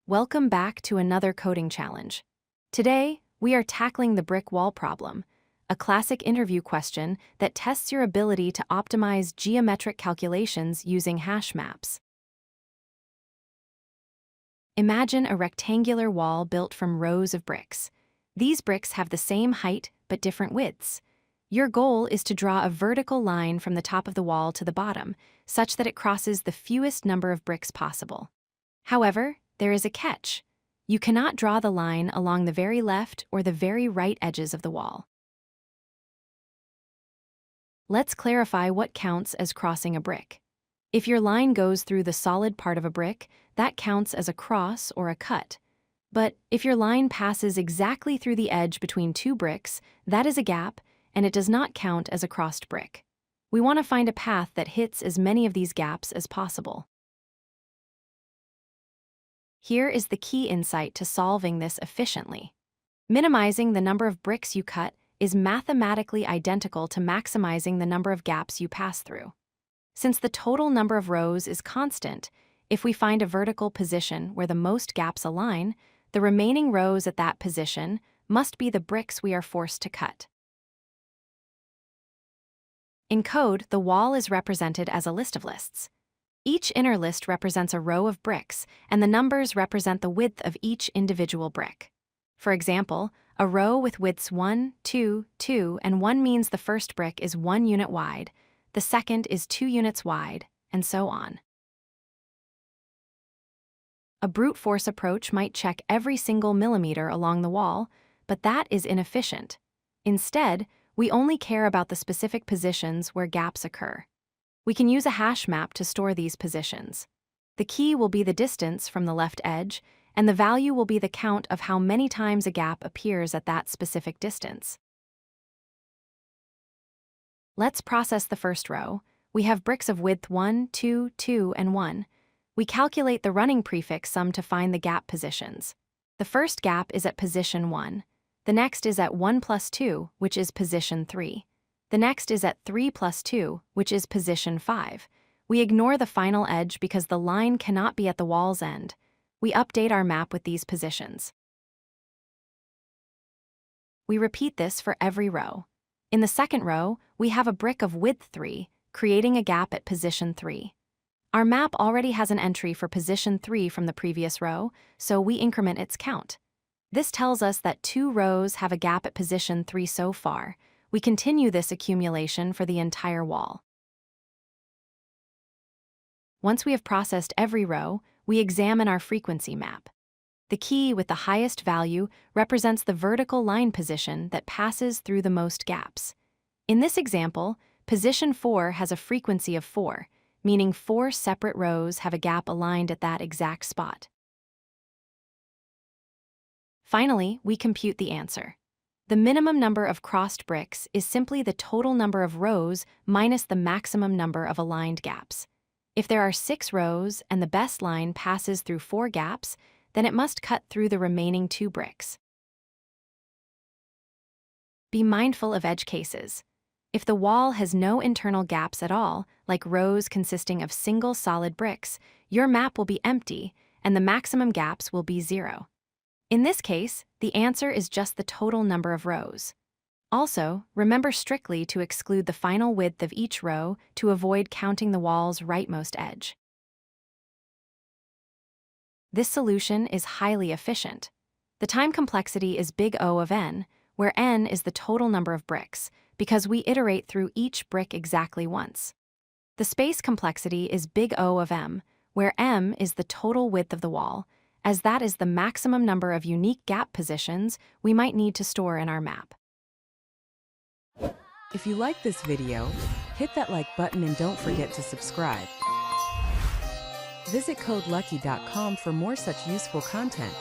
Welcome back to another coding challenge. Today, we are tackling the brick wall problem, a classic interview question that tests your ability to optimize geometric calculations using hash maps. Imagine a rectangular wall built from rows of bricks. These bricks have the same height but different widths. Your goal is to draw a vertical line from the top of the wall to the bottom, such that it crosses the fewest number of bricks possible. However, there is a catch. You cannot draw the line along the very left or the very right edges of the wall. Let's clarify what counts as crossing a brick. If your line goes through the solid part of a brick, that counts as a cross or a cut. But if your line passes exactly through the edge between two bricks, that is a gap, and it does not count as a crossed brick. We want to find a path that hits as many of these gaps as possible. Here is the key insight to solving this efficiently. Minimizing the number of bricks you cut is mathematically identical to maximizing the number of gaps you pass through. Since the total number of rows is constant, if we find a vertical position where the most gaps align, the remaining rows at that position must be the bricks we are forced to cut. In code, the wall is represented as a list of lists. Each inner list represents a row of bricks, and the numbers represent the width of each individual brick. For example, a row with widths 1, 2, 2, and 1 means the first brick is 1 unit wide, the second is 2 units wide, and so on. A brute force approach might check every single millimeter along the wall, but that is inefficient. Instead, we only care about the specific positions where gaps occur. We can use a hash map to store these positions. The key will be the distance from the left edge, and the value will be the count of how many times a gap appears at that specific distance. Let's process the first row. We have bricks of width 1, 2, 2, and 1. We calculate the running prefix sum to find the gap positions. The first gap is at position 1. The next is at 1 plus 2, which is position 3. The next is at 3 plus 2, which is position 5. We ignore the final edge because the line cannot be at the wall's end. We update our map with these positions. We repeat this for every row. In the second row, we have a brick of width 3, creating a gap at position 3. Our map already has an entry for position 3 from the previous row, so we increment its count. This tells us that 2 rows have a gap at position 3 so far. We continue this accumulation for the entire wall. Once we have processed every row, we examine our frequency map. The key with the highest value represents the vertical line position that passes through the most gaps. In this example, position 4 has a frequency of 4, meaning 4 separate rows have a gap aligned at that exact spot. Finally, we compute the answer. The minimum number of crossed bricks is simply the total number of rows minus the maximum number of aligned gaps. If there are 6 rows and the best line passes through 4 gaps, then it must cut through the remaining 2 bricks. Be mindful of edge cases. If the wall has no internal gaps at all, like rows consisting of single solid bricks, your map will be empty and the maximum gaps will be 0. In this case, the answer is just the total number of rows. Also, remember strictly to exclude the final width of each row to avoid counting the wall's rightmost edge. This solution is highly efficient. The time complexity is big O of n, where n is the total number of bricks, because we iterate through each brick exactly once. The space complexity is big O of m, where m is the total width of the wall, as that is the maximum number of unique gap positions we might need to store in our map. If you like this video, hit that like button and don't forget to subscribe. Visit codelucky.com for more such useful content.